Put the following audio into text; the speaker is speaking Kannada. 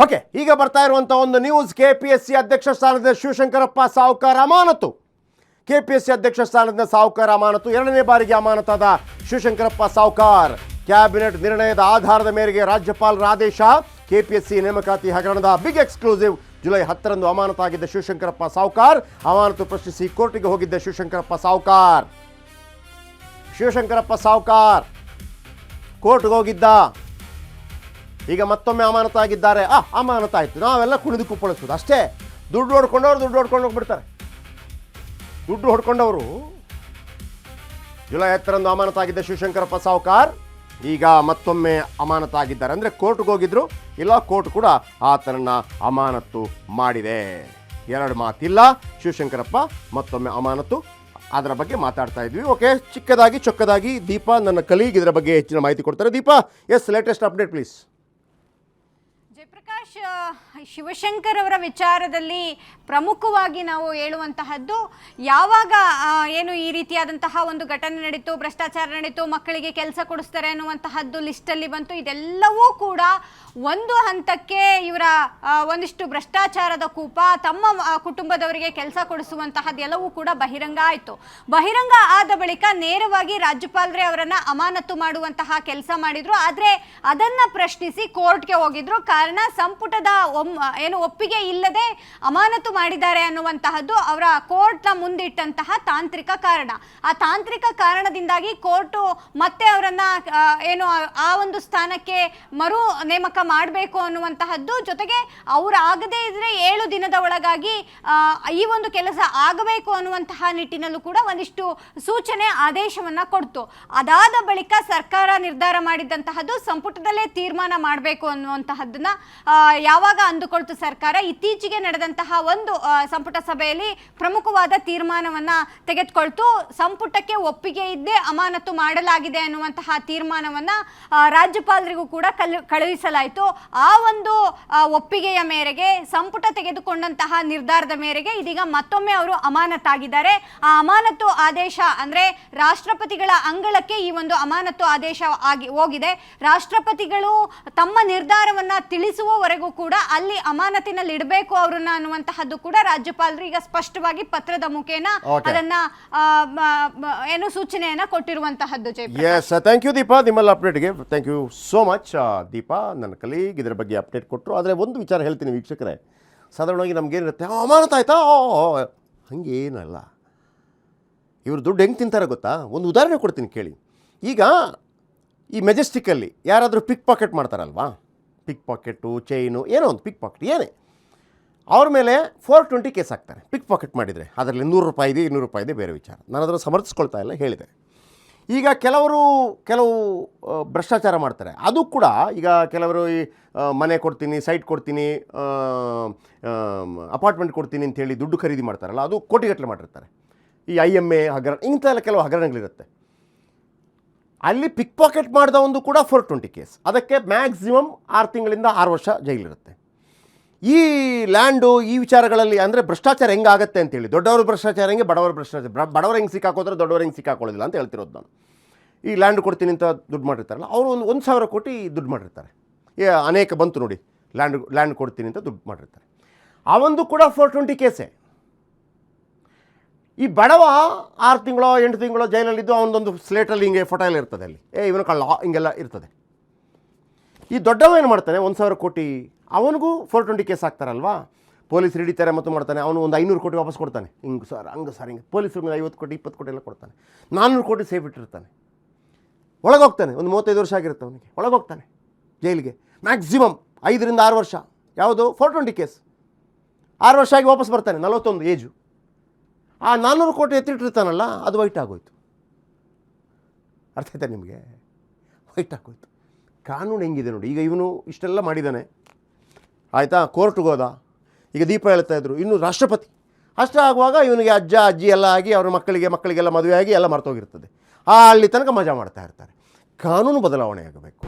ಓಕೆ, ಈಗ ಬರ್ತಾ ಇರುವಂಥ ಒಂದು ನ್ಯೂಸ್, ಕೆಪಿಎಸ್ಸಿ ಅಧ್ಯಕ್ಷ ಸ್ಥಾನದ ಶಿವಶಂಕರಪ್ಪ ಸಾವ್ಕಾರ್ ಅಮಾನತು. ಕೆಪಿಎಸ್ಸಿ ಅಧ್ಯಕ್ಷ ಸ್ಥಾನದ ಸಾವ್ಕಾರ್ ಅಮಾನತು. ಎರಡನೇ ಬಾರಿಗೆ ಅಮಾನತಾದ ಶಿವಶಂಕರಪ್ಪ ಸಾವ್ಕಾರ್. ಕ್ಯಾಬಿನೆಟ್ ನಿರ್ಣಯದ ಆಧಾರದ ಮೇರೆಗೆ ರಾಜ್ಯಪಾಲರ ಆದೇಶ. ಕೆಪಿಎಸ್ಸಿ ನೇಮಕಾತಿ ಹಗರಣದ ಬಿಗ್ ಎಕ್ಸ್ಕ್ಲೂಸಿವ್. ಜುಲೈ 10ರಂದು ಅಮಾನತಾಗಿದ್ದ ಶಿವಶಂಕರಪ್ಪ ಸಾವ್ಕಾರ್ ಅಮಾನತು ಪ್ರಶ್ನಿಸಿ ಕೋರ್ಟಿಗೆ ಹೋಗಿದ್ದ ಶಿವಶಂಕರಪ್ಪ ಸಾವ್ಕಾರ್ ಕೋರ್ಟ್ಗೆ ಹೋಗಿದ್ದ. ಈಗ ಮತ್ತೊಮ್ಮೆ ಅಮಾನತಾಗಿದ್ದಾರೆ. ಅಮಾನತಾಯಿತು, ನಾವೆಲ್ಲ ಕುಣಿದು ಕುಪ್ಪಳಿಸೋದು ಅಷ್ಟೇ. ದುಡ್ಡು ಹೊಡ್ಕೊಂಡು ಹೋಗ್ಬಿಡ್ತಾರೆ. ದುಡ್ಡು ಹೊಡ್ಕೊಂಡವರು ಜುಲೈ 10ರಂದು ಅಮಾನತಾಗಿದ್ದ ಶಿವಶಂಕರಪ್ಪ ಸಾವ್ಕಾರ್ ಈಗ ಮತ್ತೊಮ್ಮೆ ಅಮಾನತಾಗಿದ್ದಾರೆ. ಅಂದರೆ ಕೋರ್ಟ್ಗೆ ಹೋಗಿದ್ರು, ಇಲ್ಲ ಕೋರ್ಟ್ ಕೂಡ ಆತನನ್ನು ಅಮಾನತು ಮಾಡಿದೆ. ಎರಡು ಮಾತಿಲ್ಲ. ಶಿವಶಂಕರಪ್ಪ ಮತ್ತೊಮ್ಮೆ ಅಮಾನತು. ಅದರ ಬಗ್ಗೆ ಮಾತಾಡ್ತಾ ಇದ್ವಿ. ಓಕೆ, ಚಿಕ್ಕದಾಗಿ ಚೊಕ್ಕದಾಗಿ ದೀಪಾ ನನ್ನ ಕಲೀಗ್ ಇದರ ಬಗ್ಗೆ ಹೆಚ್ಚಿನ ಮಾಹಿತಿ ಕೊಡ್ತಾರೆ. Deepa, yes, latest update please. Jayaprakash, Shivashankar ಅವರ ವಿಚಾರದಲ್ಲಿ ಪ್ರಮುಖವಾಗಿ ನಾವು ಹೇಳುವಂತಹದ್ದು, ಯಾವಾಗ ಏನು ಈ ರೀತಿಯಾದಂತಹ ಒಂದು ಘಟನೆ ನಡೀತು, ಭ್ರಷ್ಟಾಚಾರ ನಡೀತು, ಮಕ್ಕಳಿಗೆ ಕೆಲಸ ಕೊಡಿಸ್ತಾರೆ ಅನ್ನುವಂತಹದ್ದು ಲಿಸ್ಟಲ್ಲಿ ಬಂತು. ಇದೆಲ್ಲವೂ ಕೂಡ ಒಂದು ಹಂತಕ್ಕೆ ಇವರ ಒಂದಿಷ್ಟು ಭ್ರಷ್ಟಾಚಾರದ ಕೂಪ, ತಮ್ಮ ಕುಟುಂಬದವರಿಗೆ ಕೆಲಸ ಕೊಡಿಸುವಂತಹದ್ದು ಎಲ್ಲವೂ ಕೂಡ ಬಹಿರಂಗ ಆಯಿತು. ಬಹಿರಂಗ ಆದ ಬಳಿಕ ನೇರವಾಗಿ ರಾಜ್ಯಪಾಲರೇ ಅವರನ್ನು ಅಮಾನತು ಮಾಡುವಂತಹ ಕೆಲಸ ಮಾಡಿದ್ರು. ಆದರೆ ಅದನ್ನು ಪ್ರಶ್ನಿಸಿ ಕೋರ್ಟ್ಗೆ ಹೋಗಿದ್ರು. ಕಾರಣ, ಸಂಪುಟದ ಒಪ್ಪಿಗೆ ಇಲ್ಲದೆ ಅಮಾನತು ಮಾಡಿದ್ದಾರೆ ಅನ್ನುವಂತಹದ್ದು ಅವರ ಕೋರ್ಟ್ನ ಮುಂದಿಟ್ಟಂತಹ ತಾಂತ್ರಿಕ ಕಾರಣ. ಆ ತಾಂತ್ರಿಕ ಕಾರಣದಿಂದಾಗಿ ಕೋರ್ಟು ಮತ್ತೆ ಅವರನ್ನ ಆ ಒಂದು ಸ್ಥಾನಕ್ಕೆ ಮರು ನೇಮಕ ಮಾಡಬೇಕು ಅನ್ನುವಂತಹದ್ದು, ಜೊತೆಗೆ ಅವರು ಆಗದೇ ಇದ್ರೆ 7 ದಿನದ ಒಳಗಾಗಿ ಈ ಒಂದು ಕೆಲಸ ಆಗಬೇಕು ಅನ್ನುವಂತಹ ನಿಟ್ಟಿನಲ್ಲೂ ಕೂಡ ಒಂದಿಷ್ಟು ಸೂಚನೆ, ಆದೇಶವನ್ನ ಕೊಡ್ತು. ಅದಾದ ಬಳಿಕ ಸರ್ಕಾರ ನಿರ್ಧಾರ ಮಾಡಿದಂತಹದ್ದು ಸಂಪುಟದಲ್ಲೇ ತೀರ್ಮಾನ ಮಾಡಬೇಕು ಅನ್ನುವಂತಹದ್ದನ್ನ ಯಾವಾಗ ಅಂದುಕೊಳ್ತು ಸರ್ಕಾರ, ಇತ್ತೀಚೆಗೆ ನಡೆದಂತಹ ಒಂದು ಸಂಪುಟ ಸಭೆಯಲ್ಲಿ ಪ್ರಮುಖವಾದ ತೀರ್ಮಾನವನ್ನ ತೆಗೆದುಕೊಳ್ತು. ಸಂಪುಟಕ್ಕೆ ಒಪ್ಪಿಗೆ ಇದ್ದೇ ಅಮಾನತು ಮಾಡಲಾಗಿದೆ ಅನ್ನುವಂತಹ ತೀರ್ಮಾನವನ್ನ ರಾಜ್ಯಪಾಲರಿಗೂ ಕೂಡ ಕಳುಹಿಸಲಾಯಿತು. ಆ ಒಂದು ಒಪ್ಪಿಗೆಯ ಮೇರೆಗೆ, ಸಂಪುಟ ತೆಗೆದುಕೊಂಡಂತಹ ನಿರ್ಧಾರದ ಮೇರೆಗೆ ಇದೀಗ ಮತ್ತೊಮ್ಮೆ ಅವರು ಅಮಾನತಾಗಿದ್ದಾರೆ. ಆ ಅಮಾನತು ಆದೇಶ ಅಂದ್ರೆ ರಾಷ್ಟ್ರಪತಿಗಳ ಅಂಗಳಕ್ಕೆ ಈ ಒಂದು ಅಮಾನತು ಆದೇಶ ಹೋಗಿದೆ. ರಾಷ್ಟ್ರಪತಿಗಳು ತಮ್ಮ ನಿರ್ಧಾರವನ್ನ ತಿಳಿಸುವವರೆಗೂ ಕೂಡ ಅಲ್ಲಿ ಅಮಾನತಿನಲ್ಲಿ ಇಡಬೇಕು ಅವರನ್ನ ಅನ್ನುವಂತಹದ್ದು ಕೂಡ ರಾಜ್ಯಪಾಲರು ಈಗ ಸ್ಪಷ್ಟವಾಗಿ ಪತ್ರದ ಮುಖೇನ ಅದನ್ನ ಸೂಚನೆಯನ್ನ ಕೊಟ್ಟಿರುವಂತಹದ್ದು. ಥ್ಯಾಂಕ್ ಯು ದೀಪಾ, ನಿಮ್ಮಲ್ಲ ಅಪ್ಡೇಟ್ಗೆ thank you so much. Deepa ನನ್ನ ಕಲೀಗ್ ಇದರ ಬಗ್ಗೆ ಅಪ್ಡೇಟ್ ಕೊಟ್ಟರು. ಆದರೆ ಒಂದು ವಿಚಾರ ಹೇಳ್ತೀನಿ ವೀಕ್ಷಕರೇ, ಸಾಧಾರಣವಾಗಿ ನಮಗೇನಿರುತ್ತೆ, ಅಮಾನತ ಆಯ್ತಾ, ಹಂಗೇನಲ್ಲ. ಇವರು ದುಡ್ಡು ಹೆಂಗೆ ತಿಂತಾರೆ ಗೊತ್ತಾ? ಒಂದು ಉದಾಹರಣೆ ಕೊಡ್ತೀನಿ ಕೇಳಿ. ಈಗ ಈ ಮೆಜೆಸ್ಟಿಕ್ಕಲ್ಲಿ ಯಾರಾದರೂ ಪಿಕ್ ಪಾಕೆಟ್ ಮಾಡ್ತಾರಲ್ವಾ, ಪಿಕ್ ಪಾಕೆಟು, ಚೈನು, ಏನೋ ಒಂದು ಪಿಕ್ ಪಾಕೆಟ್ ಏನೇ, ಅವ್ರ ಮೇಲೆ 420 ಕೇಸ್ ಹಾಕ್ತಾರೆ ಪಿಕ್ ಪಾಕೆಟ್ ಮಾಡಿದರೆ. ಅದರಲ್ಲಿ 100 ರೂಪಾಯಿ ಇದೆ, 200 ರೂಪಾಯಿ ಇದೆ, ಬೇರೆ ವಿಚಾರ. ನಾನು ಅದನ್ನು ಸಮರ್ಥಿಸ್ಕೊಳ್ತಾ ಇಲ್ಲ, ಹೇಳಿದೆ. ಈಗ ಕೆಲವು ಭ್ರಷ್ಟಾಚಾರ ಮಾಡ್ತಾರೆ. ಅದು ಕೂಡ ಈಗ ಕೆಲವರು ಈ ಮನೆ ಕೊಡ್ತೀನಿ, ಸೈಟ್ ಕೊಡ್ತೀನಿ, ಅಪಾರ್ಟ್ಮೆಂಟ್ ಕೊಡ್ತೀನಿ ಅಂತೇಳಿ ದುಡ್ಡು ಖರೀದಿ ಮಾಡ್ತಾರಲ್ಲ, ಅದು ಕೋಟಿಗಟ್ಟಲೆ ಮಾಡಿರ್ತಾರೆ. ಈ IMA ಹಗರಣ, ಇಂಥೆಲ್ಲ ಕೆಲವು ಹಗರಣಗಳಿರುತ್ತೆ. ಅಲ್ಲಿ ಪಿಕ್ ಪಾಕೆಟ್ ಮಾಡಿದ ಒಂದು ಕೂಡ 420 ಕೇಸ್. ಅದಕ್ಕೆ ಮ್ಯಾಕ್ಸಿಮಮ್ 6 ತಿಂಗಳಿಂದ 6 ವರ್ಷ ಜೈಲಿರುತ್ತೆ. ಈ ಲ್ಯಾಂಡು, ಈ ವಿಚಾರಗಳಲ್ಲಿ ಅಂದರೆ ಭ್ರಷ್ಟಾಚಾರ ಹೆಂಗಾಗತ್ತೆ ಅಂತೇಳಿ, ದೊಡ್ಡವರು ಭ್ರಷ್ಟಾಚಾರ ಹೆಂಗೆ, ಬಡವರು ಭ್ರಷ್ಟಾಚಾರ, ಬಡವರು ಹೆಂಗೆ ಸಿಕ್ಕಾಕೋದ್ರೆ ದೊಡ್ಡವರು ಹೆಂಗೆ ಸಿಕ್ಕಾಕೊಳ್ಳೋದಿಲ್ಲ ಅಂತ ಹೇಳ್ತಿರೋದು ನಾನು. ಈ ಲ್ಯಾಂಡ್ ಕೊಡ್ತೀನಿ ಅಂತ ದುಡ್ಡು ಮಾಡಿರ್ತಾರಲ್ಲ, ಅವರು 1,000 ಕೋಟಿ ದುಡ್ಡು ಮಾಡಿರ್ತಾರೆ. ಅನೇಕ ಬಂತು ನೋಡಿ, ಲ್ಯಾಂಡ್ ಕೊಡ್ತೀನಿ ಅಂತ ದುಡ್ಡು ಮಾಡಿರ್ತಾರೆ. ಅವೊಂದು ಕೂಡ 420 ಕೇಸೇ. ಈ ಬಡವ 6 ತಿಂಗಳೋ 8 ತಿಂಗಳೋ ಜೈಲಲ್ಲಿದ್ದು ಅವನದೊಂದು ಸ್ಲೇಟಲ್ಲಿ ಹಿಂಗೆ ಫೋಟೋ ಎಲ್ಲ ಇರ್ತದೆ, ಅಲ್ಲಿ ಇವನು ಕಳ್ಳ ಹಿಂಗೆಲ್ಲ ಇರ್ತದೆ. ಈ ದೊಡ್ಡವ ಏನು ಮಾಡ್ತಾನೆ, 1,000 ಕೋಟಿ, ಅವನಿಗೂ 420 ಕೇಸ್ ಹಾಕ್ತಾರಲ್ವಾ, ಪೊಲೀಸ್ ಹಿಡಿತಾರೆ ಮತ್ತು ಮಾಡ್ತಾನೆ. ಅವನು ಒಂದು 500 ಕೋಟಿ ವಾಪಸ್ ಕೊಡ್ತಾನೆ, ಹಿಂಗೆ ಸರ್ ಹಿಂಗೆ ಪೊಲೀಸರಿಗೆ 50 ಕೋಟಿ 20 ಕೋಟಿ ಎಲ್ಲ ಕೊಡ್ತಾನೆ. 400 ಕೋಟಿ ಸೇಫ್ ಇಟ್ಟಿರ್ತಾನೆ. ಒಳಗೋಗ್ತಾನೆ, ಒಂದು 35 ವರ್ಷ ಆಗಿರುತ್ತೆ ಅವನಿಗೆ, ಒಳಗೋಗ್ತಾನೆ ಜೈಲಿಗೆ. ಮ್ಯಾಕ್ಸಿಮಮ್ 5 ರಿಂದ 6 ವರ್ಷ. ಯಾವುದು 420 ಕೇಸ್, 6 ವರ್ಷ ಆಗಿ ವಾಪಸ್ ಬರ್ತಾನೆ, 41 ಏಜು. ಆ 400 ಕೋಟಿ ಎತ್ತಿಟ್ಟಿರ್ತಾನಲ್ಲ, ಅದು ವೈಟ್ ಆಗೋಯ್ತು. ಅರ್ಥ ಆಯ್ತಾ ನಿಮಗೆ? ವೈಟ್ ಆಗೋಯ್ತು. ಕಾನೂನು ಹೆಂಗಿದೆ ನೋಡಿ. ಈಗ ಇವನು ಇಷ್ಟೆಲ್ಲ ಮಾಡಿದ್ದಾನೆ, ಆಯಿತಾ, ಕೋರ್ಟ್ಗೆ ಹೋದ. ಈಗ ದೀಪ ಹೇಳ್ತಾ ಇದ್ರು, ಇನ್ನು ರಾಷ್ಟ್ರಪತಿ ಅಷ್ಟೇ ಆಗುವಾಗ ಇವನಿಗೆ ಅಜ್ಜ ಅಜ್ಜಿ ಎಲ್ಲ ಆಗಿ ಅವ್ರ ಮಕ್ಕಳಿಗೆಲ್ಲ ಮದುವೆ ಆಗಿ ಎಲ್ಲ ಮರ್ತೋಗಿರ್ತದೆ. ಅಲ್ಲಿ ತನಕ ಮಜಾ ಮಾಡ್ತಾ ಇರ್ತಾರೆ. ಕಾನೂನು ಬದಲಾವಣೆ ಆಗಬೇಕು.